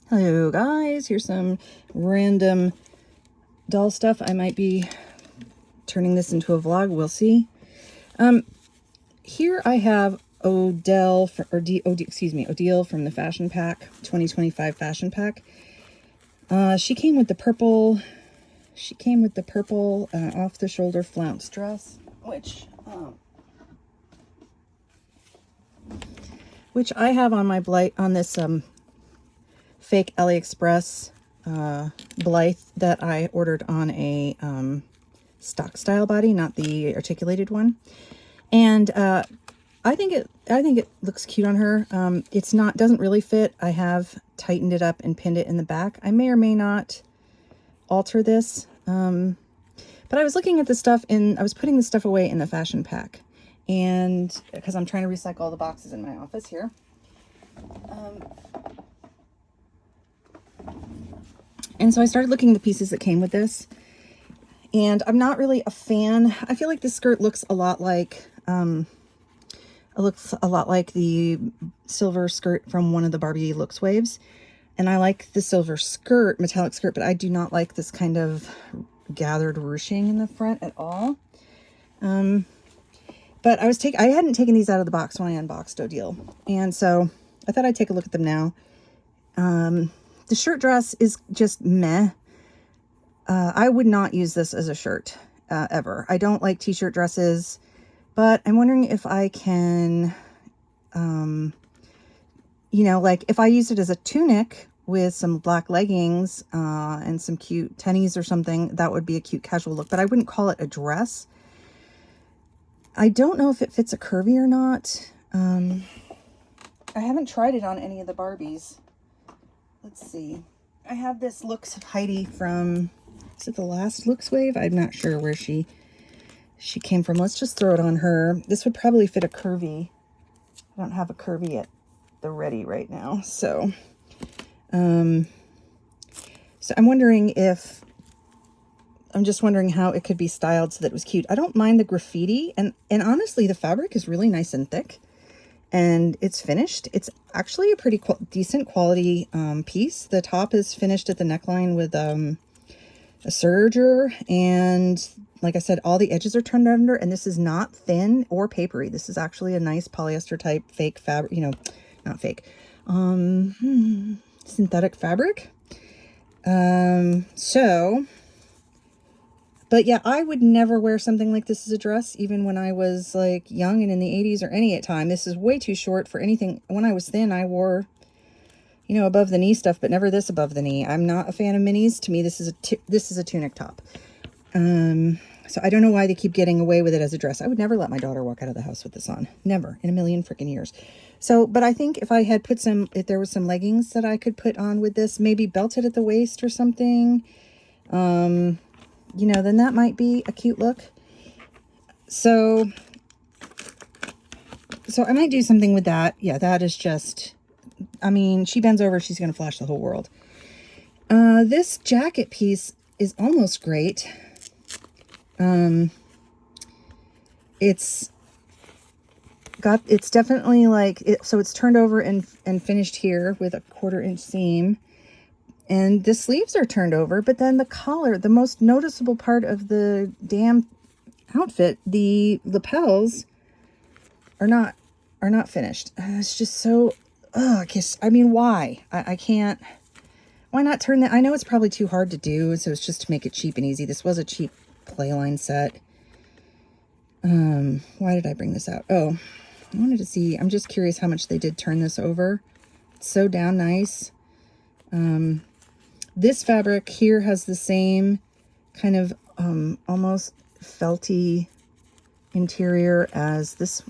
Hello guys, here's some random doll stuff. I might be turning this into a vlog, we'll see. Here I have Odile from the Fashion Pack, 2025 Fashion Pack. She came with the purple off the shoulder flounce dress, which I have on my this fake AliExpress Blythe that I ordered on a stock style body, not the articulated one. And I think it looks cute on her. Doesn't really fit. I have tightened it up and pinned it in the back. I may or may not alter this. But I was looking at the stuff I was putting the stuff away in the Fashion Pack, and because I'm trying to recycle all the boxes in my office here. And so I started looking at the pieces that came with this, and I'm not really a fan. I feel like this skirt looks a lot like the silver skirt from one of the Barbie looks waves. And I like the silver skirt, metallic skirt, but I do not like this kind of gathered ruching in the front at all. But I hadn't taken these out of the box when I unboxed Odile, and so I thought I'd take a look at them now. The shirt dress is just meh. I would not use this as a shirt ever. I don't like t-shirt dresses, but I'm wondering if I can, like if I used it as a tunic with some black leggings and some cute tennies or something, that would be a cute casual look, but I wouldn't call it a dress. I don't know if it fits a curvy or not. I haven't tried it on any of the Barbies. Let's see. I have this Looks of Heidi from, is it the last Looks Wave? I'm not sure where she came from. Let's just throw it on her. This would probably fit a curvy. I don't have a curvy at the ready right now. So I'm wondering I'm just wondering how it could be styled so that it was cute. I don't mind the graffiti, and honestly, the fabric is really nice and thick, and it's finished. It's actually a pretty decent quality piece. The top is finished at the neckline with a serger, and like I said, all the edges are turned under, and this is not thin or papery. This is actually a nice polyester type fake fabric, not fake, synthetic fabric. But yeah, I would never wear something like this as a dress, even when I was like young and in the 80s or any time. This is way too short for anything. When I was thin, I wore, above the knee stuff, but never this above the knee. I'm not a fan of minis. To me, this is a tunic top. So I don't know why they keep getting away with it as a dress. I would never let my daughter walk out of the house with this on. Never in a million freaking years. So, but I think if I had if there was some leggings that I could put on with this, maybe belted at the waist or something, then that might be a cute look. So I might do something with that. Yeah, that is just, she bends over, she's going to flash the whole world. This jacket piece is almost great. It's definitely like it. So it's turned over and finished here with a 1/4 inch seam. And the sleeves are turned over, but then the collar, the most noticeable part of the damn outfit, the lapels are not finished. It's just so, why? I can't, why not turn that? I know it's probably too hard to do, so it's just to make it cheap and easy. This was a cheap Playline set. Why did I bring this out? Oh, I wanted to see, I'm just curious how much they did turn this over. It's so down nice. This fabric here has the same kind of almost felty interior as this.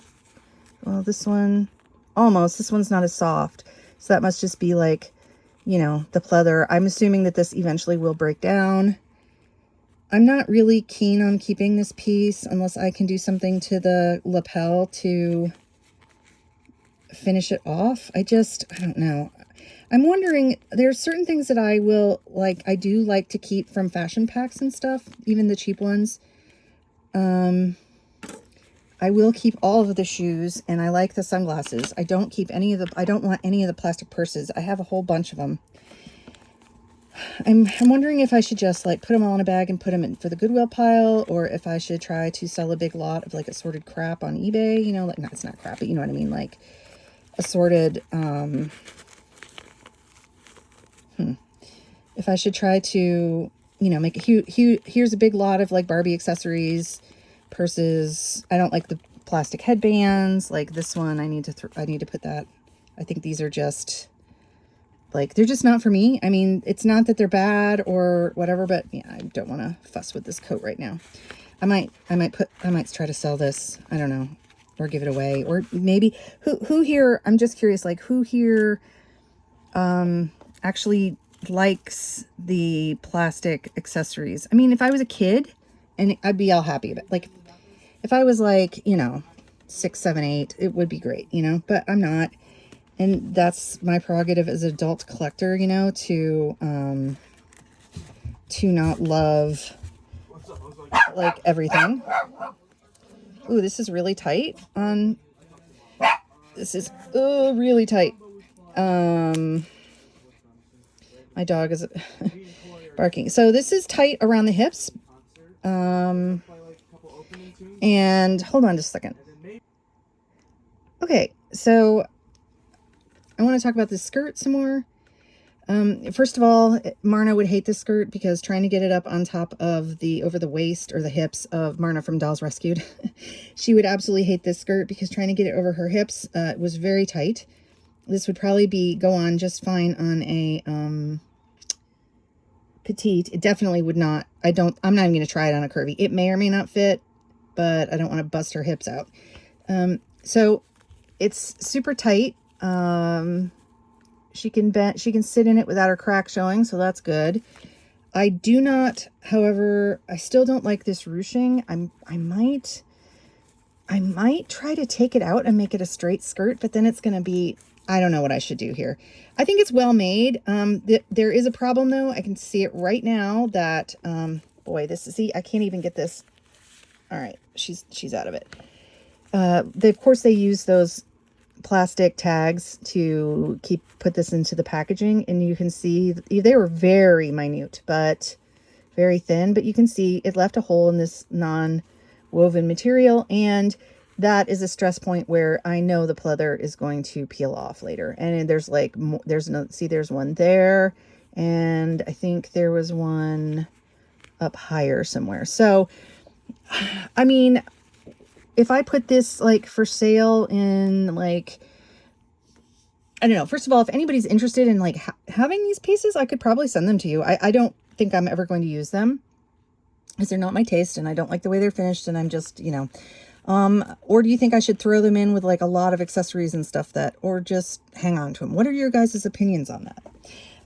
Well, this one, almost. This one's not as soft. So that must just be like, the pleather. I'm assuming that this eventually will break down. I'm not really keen on keeping this piece unless I can do something to the lapel to finish it off. I don't know. I'm wondering, there's certain things that I do like to keep from fashion packs and stuff, even the cheap ones. I will keep all of the shoes, and I like the sunglasses. I don't want any of the plastic purses. I have a whole bunch of them. I'm wondering if I should just like put them all in a bag and put them in for the Goodwill pile, or if I should try to sell a big lot of like assorted crap on eBay, you know, like, no, it's not crap, but you know what I mean? Like assorted, if I should try to, you know, make a here's a big lot of like Barbie accessories, purses. I don't like the plastic headbands. Like this one, I need to put that. I think these are just like, they're just not for me. I mean, it's not that they're bad or whatever, but yeah, I don't want to fuss with this coat right now. I might try to sell this. I don't know, or give it away, or maybe who here, I'm just curious, like who here actually likes the plastic accessories. I mean, if I was a kid, and I'd be all happy about it. Like if I was like, you know, 6, 7, 8, it would be great, you know, but I'm not. And that's my prerogative as an adult collector, you know, to not love like everything. Ooh, this is really tight on, this is really tight. My dog is barking. So this is tight around the hips. And hold on just a second. Okay, so I want to talk about this skirt some more. First of all, Marna would hate this skirt because trying to get it up on top of the, over the waist or the hips of Marna from Dolls Rescued, she would absolutely hate this skirt because trying to get it over her hips was very tight. This would probably go on just fine on a petite. It definitely would not. I'm not even going to try it on a curvy. It may or may not fit, but I don't want to bust her hips out. So it's super tight. She can sit in it without her crack showing, so that's good. I do not, however, I still don't like this ruching. I might try to take it out and make it a straight skirt, but then it's going to be, I don't know what I should do here. I think it's well made. There is a problem though. I can see it right now that, boy, see, I can't even get this. All right. She's out of it. Of course they use those plastic tags to put this into the packaging, and you can see they were very minute, but very thin, but you can see it left a hole in this non-woven material, and that is a stress point where I know the pleather is going to peel off later. And there's like, there's one there, and I think there was one up higher somewhere. So, I mean, if I put this like for sale in like, I don't know, first of all, if anybody's interested in like having these pieces, I could probably send them to you. I don't think I'm ever going to use them because they're not my taste and I don't like the way they're finished, and I'm just, you know, or do you think I should throw them in with like a lot of accessories and stuff or just hang on to them? What are your guys' opinions on that?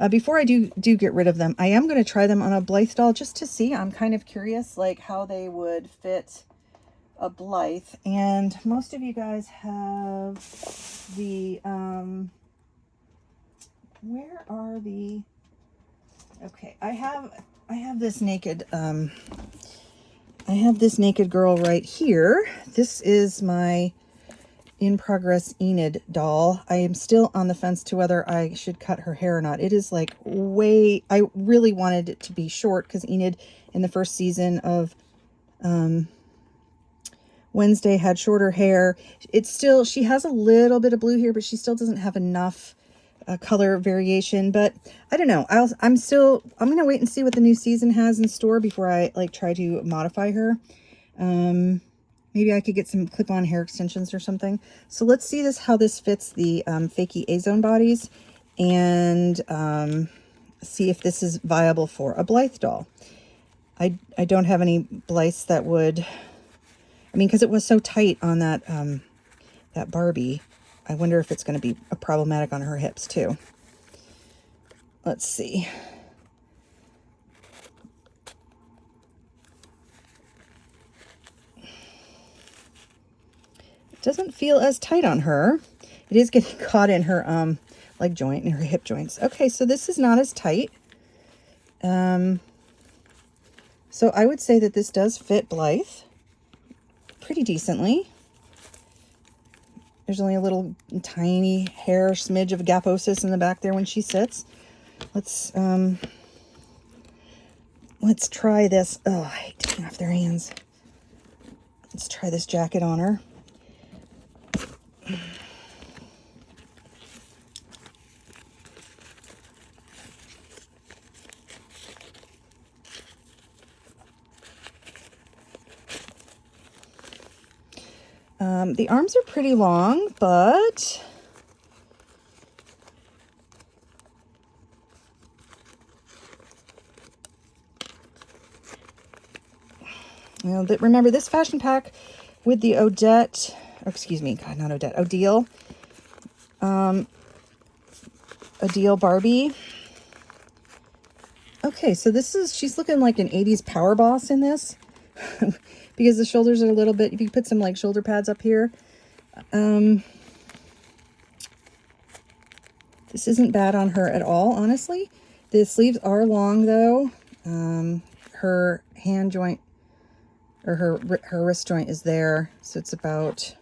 Before I do get rid of them, I am going to try them on a Blythe doll just to see. I'm kind of curious like how they would fit a Blythe. And most of you guys have the where are the, okay, I have this naked girl right here. This is my in progress Enid doll. I am still on the fence to whether I should cut her hair or not. It is like I really wanted it to be short because Enid in the first season of Wednesday had shorter hair. She has a little bit of blue here, but she still doesn't have enough color variation. But I don't know. I'm going to wait and see what the new season has in store before I like try to modify her. Maybe I could get some clip-on hair extensions or something. So let's see how this fits the Fakey A-Zone bodies, and see if this is viable for a Blythe doll. I don't have any Blythes that would, I mean, because it was so tight on that that Barbie. I wonder if it's going to be problematic on her hips too. Let's see. It doesn't feel as tight on her. It is getting caught in her leg joint and her hip joints. Okay, so this is not as tight. So I would say that this does fit Blythe pretty decently. There's only a little tiny hair smidge of gaposis in the back there when she sits. Let's, let's try this. Oh, I hate taking off their hands. Let's try this jacket on her. The arms are pretty long, but remember this fashion pack with the Odette, or excuse me, God, not Odette, Odile, Odile Barbie. Okay, so she's looking like an 80s power boss in this. Because the shoulders are a little bit, if you put some like shoulder pads up here. This isn't bad on her at all, honestly. The sleeves are long though. Her hand joint, or her wrist joint is there. So it's about,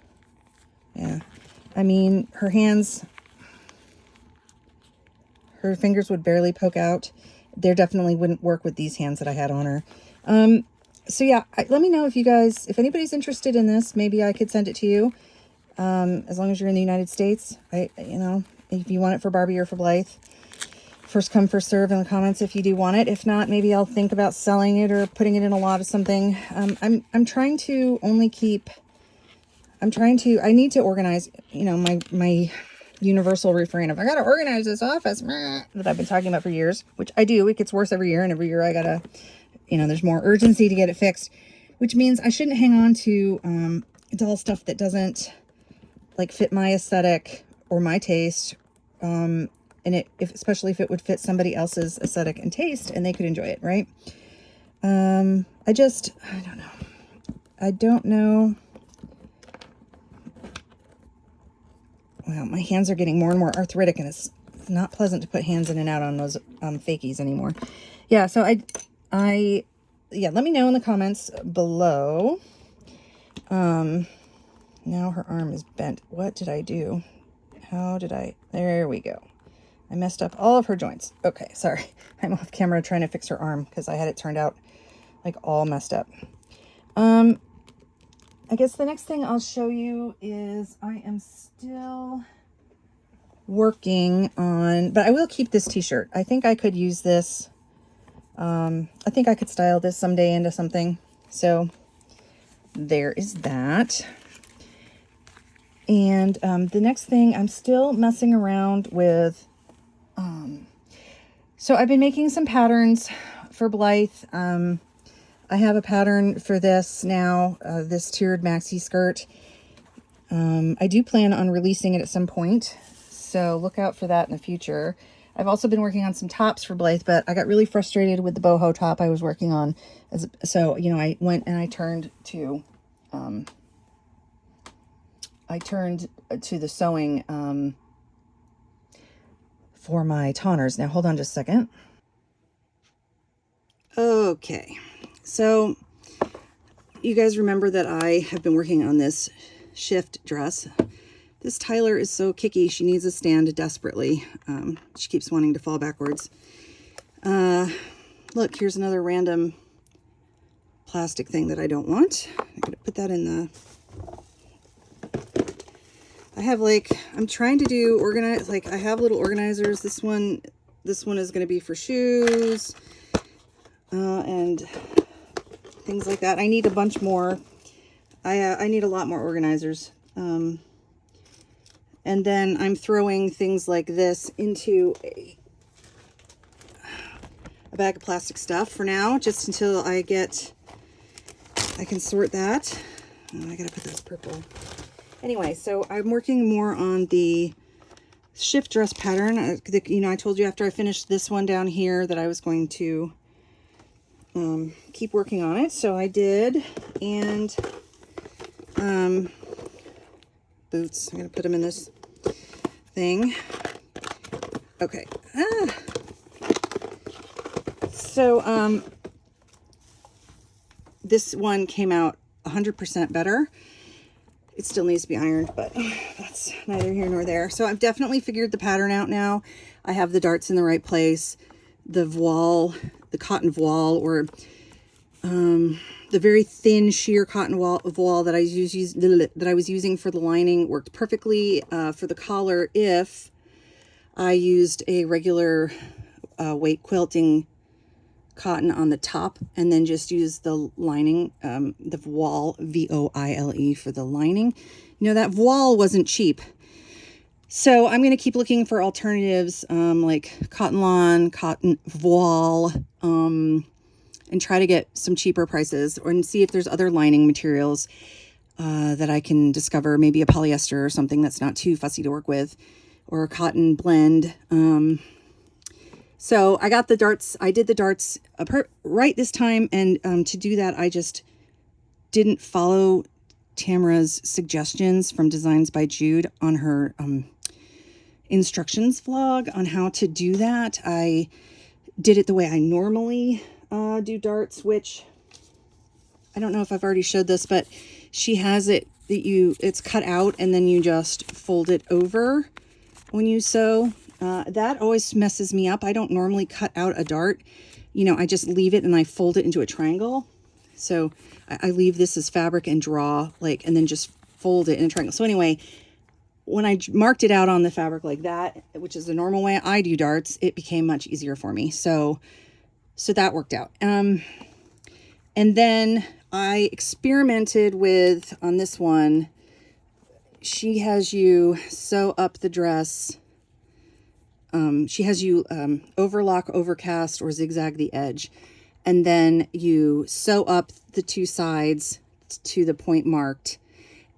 yeah. I mean, her fingers would barely poke out. They definitely wouldn't work with these hands that I had on her. So yeah, let me know if anybody's interested in this, maybe I could send it to you. As long as you're in the United States, if you want it for Barbie or for Blythe, first come, first serve in the comments if you do want it. If not, maybe I'll think about selling it or putting it in a lot of something. I'm trying to I need to organize, my universal refrain of, I got to organize this office that I've been talking about for years, which I do. It gets worse every year, and every year I gotta, there's more urgency to get it fixed, which means I shouldn't hang on to doll stuff that doesn't like fit my aesthetic or my taste, and especially if it would fit somebody else's aesthetic and taste and they could enjoy it, right? I don't know. Wow, my hands are getting more and more arthritic, and it's not pleasant to put hands in and out on those fakies anymore. Yeah, so let me know in the comments below. Now her arm is bent. What did I do? There we go. I messed up all of her joints. Okay, sorry. I'm off camera trying to fix her arm because I had it turned out like all messed up. I guess the next thing I'll show you is I am still working on, but I will keep this t-shirt. I think I could use this. I think I could style this someday into something. So there is that. And the next thing, I'm still messing around with, so I've been making some patterns for Blythe. I have a pattern for this now, this tiered maxi skirt. I do plan on releasing it at some point, so look out for that in the future. I've also been working on some tops for Blythe, but I got really frustrated with the boho top I was working on. So, I went and I turned to the sewing for my tonners. Now, hold on just a second. Okay, so you guys remember that I have been working on this shift dress. This Tyler is so kicky. She needs a stand desperately. She keeps wanting to fall backwards. Look, here's another random plastic thing that I don't want. I'm going to put that in the... I have I'm trying to do organize, I have little organizers. This one is going to be for shoes and things like that. I need a bunch more. I need a lot more organizers. And then I'm throwing things like this into a bag of plastic stuff for now, just until I can sort that. Oh, I gotta put this purple. Anyway, so I'm working more on the shift dress pattern. I told you after I finished this one down here that I was going to keep working on it. So I did. And boots, I'm going to put them in this thing. Okay. So this one came out 100% better. It still needs to be ironed, but that's neither here nor there. So I've definitely figured the pattern out now. I have the darts in the right place. The voile the cotton voile, or the very thin sheer cotton voile that I was using for the lining worked perfectly for the collar if I used a regular weight quilting cotton on the top and then just use the lining, the voile, V-O-I-L-E, for the lining. You know, that voile wasn't cheap. So I'm going to keep looking for alternatives, like cotton lawn, cotton voile, and try to get some cheaper prices, and see if there's other lining materials that I can discover, maybe a polyester or something that's not too fussy to work with, or a cotton blend. So I got the darts. I did the darts right this time, and to do that, I just didn't follow Tamara's suggestions from Designs by Jude on her instructions vlog on how to do that. I did it the way I normally do darts, which I don't know if I've already showed this, but she has it that it's cut out and then you just fold it over when you sew. That always messes me up. I don't normally cut out a dart. You know, I just leave it and I fold it into a triangle. So I leave this as fabric and draw, like, and then just fold it in a triangle. So anyway, when I marked it out on the fabric like that, which is the normal way I do darts, it became much easier for me. So that worked out. And then I experimented with, on this one, she has you sew up the dress. She has you overlock, overcast, or zigzag the edge. And then you sew up the two sides to the point marked.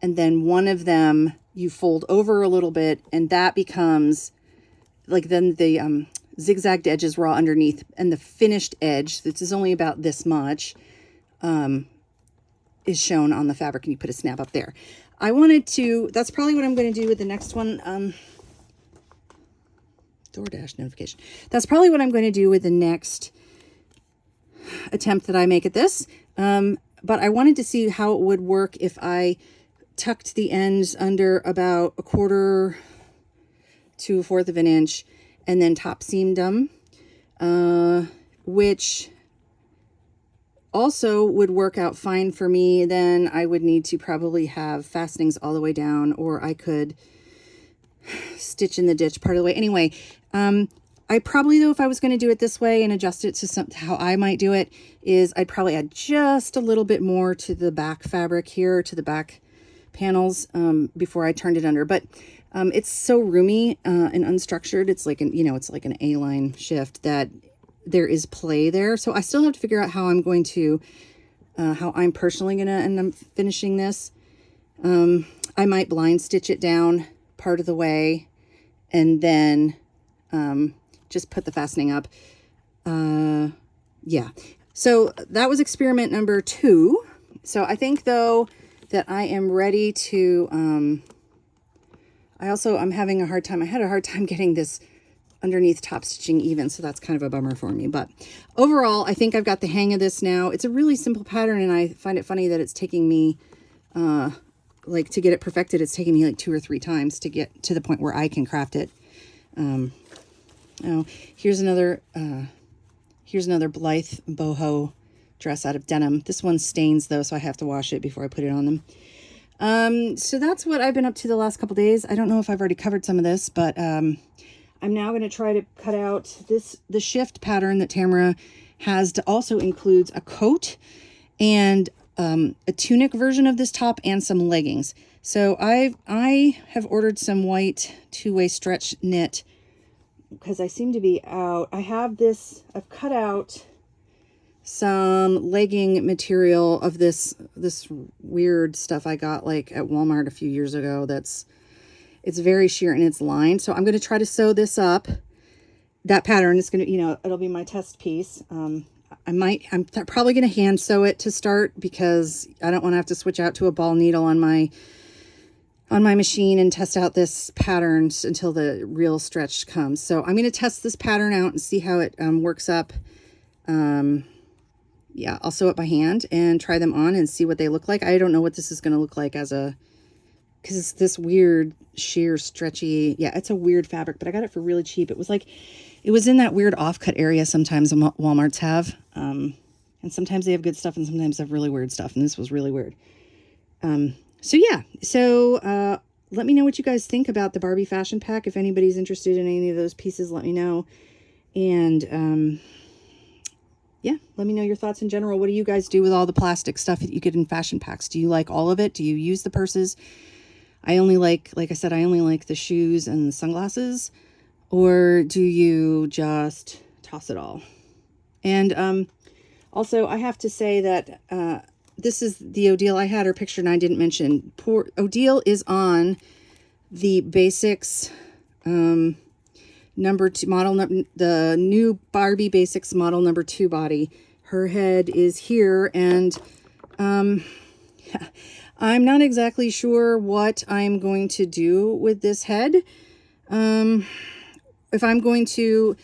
And then one of them you fold over a little bit, and that becomes, like, then the zigzagged edges raw underneath, and the finished edge, this is only about this much, is shown on the fabric, and you put a snap up there. I wanted to, that's probably what I'm going to do with the next one. DoorDash notification. That's probably what I'm going to do with the next attempt that I make at this. But I wanted to see how it would work if I tucked the ends under about 1/4 to 1/4 of an inch and then top seamed them, which also would work out fine for me. Then I would need to probably have fastenings all the way down, or I could stitch in the ditch part of the way. Anyway, I probably, though, if I was going to do it this way and adjust it to how I might do it, is I'd probably add just a little bit more to the back fabric here, to the back panels, before I turned it under. But it's so roomy and unstructured. It's like it's like an A-line shift that there is play there. So I still have to figure out how I'm going to, how I'm personally going to end up finishing this. I might blind stitch it down part of the way and then just put the fastening up. Yeah. So that was experiment number 2. So I think, though, that I am ready to, I'm having a hard time. I had a hard time getting this underneath top stitching even, so that's kind of a bummer for me. But overall, I think I've got the hang of this now. It's a really simple pattern, and I find it funny that it's taking me, like, to get it perfected, it's taking me like 2 or 3 times to get to the point where I can craft it. Oh, here's another Blythe boho dress out of denim. This one stains, though, so I have to wash it before I put it on them. So that's what I've been up to the last couple days. I don't know if I've already covered some of this, but I'm now going to try to cut out the shift pattern that Tamara has also includes a coat and a tunic version of this top and some leggings. So I have ordered some white 2-way stretch knit because I seem to be out. I've cut out some legging material of this weird stuff I got like at Walmart a few years ago. It's very sheer and it's lined. So I'm going to try to sew this up. That pattern is going to, it'll be my test piece. I'm probably going to hand sew it to start because I don't want to have to switch out to a ball needle on my machine and test out this pattern until the real stretch comes. So I'm going to test this pattern out and see how it works up. Yeah, I'll sew it by hand and try them on and see what they look like. I don't know what this is going to look like because it's this weird sheer stretchy. Yeah, it's a weird fabric, but I got it for really cheap. It was like It was in that weird off-cut area sometimes Walmarts have. And sometimes they have good stuff and sometimes they have really weird stuff. And this was really weird. So yeah. So let me know what you guys think about the Barbie fashion pack. If anybody's interested in any of those pieces, let me know. And yeah, let me know your thoughts in general. What do you guys do with all the plastic stuff that you get in fashion packs? Do you like all of it? Do you use the purses? I only like I said, I only like the shoes and the sunglasses. Or do you just toss it all? And also, I have to say that this is the Odile. I had her picture and I didn't mention. Poor Odile is on the Basics number 2 model, the new Barbie Basics model number 2 body. Her head is here, and I'm not exactly sure what I'm going to do with this head. If I'm going to,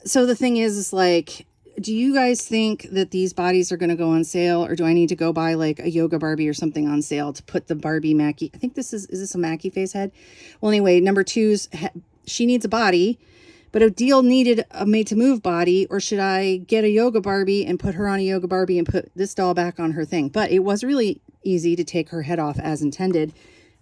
so the thing is like, do you guys think that these bodies are going to go on sale, or do I need to go buy like a yoga Barbie or something on sale to put the Barbie Mackie? I think is this a Mackie face head? Well, anyway, number 2's, she needs a body, but Odile needed a made to move body. Or should I get a yoga Barbie and put her on a yoga Barbie and put this doll back on her thing? But it was really easy to take her head off as intended.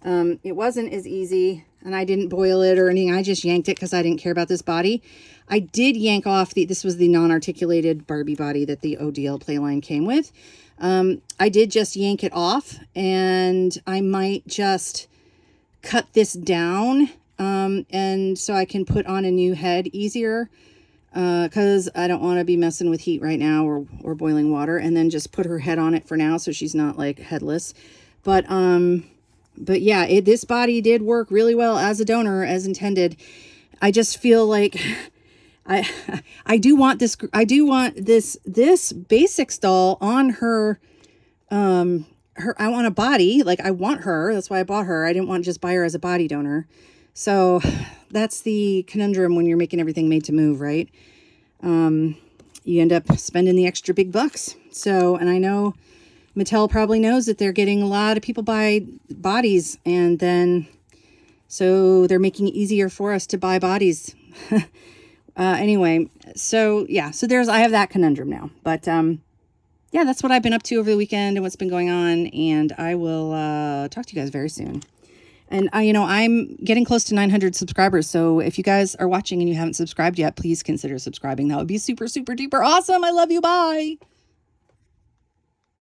It wasn't as easy, and I didn't boil it or anything. I just yanked it because I didn't care about this body. I did yank off this was the non-articulated Barbie body that the Odile playline came with. I did just yank it off, and I might just cut this down, and so I can put on a new head easier, because I don't want to be messing with heat right now or boiling water, and then just put her head on it for now so she's not like headless. But yeah, this body did work really well as a donor, as intended. I just feel like I do want this Basics doll on her, I want a body, like I want her. That's why I bought her. I didn't want to just buy her as a body donor. So that's the conundrum when you're making everything made to move, right? You end up spending the extra big bucks. So, and I know Mattel probably knows that they're getting a lot of people buy bodies, and then so they're making it easier for us to buy bodies. Anyway, so yeah, so I have that conundrum now. But yeah, that's what I've been up to over the weekend and what's been going on, and I will talk to you guys very soon. And I'm getting close to 900 subscribers, so if you guys are watching and you haven't subscribed yet, please consider subscribing. That would be super, super duper awesome. I love you. Bye.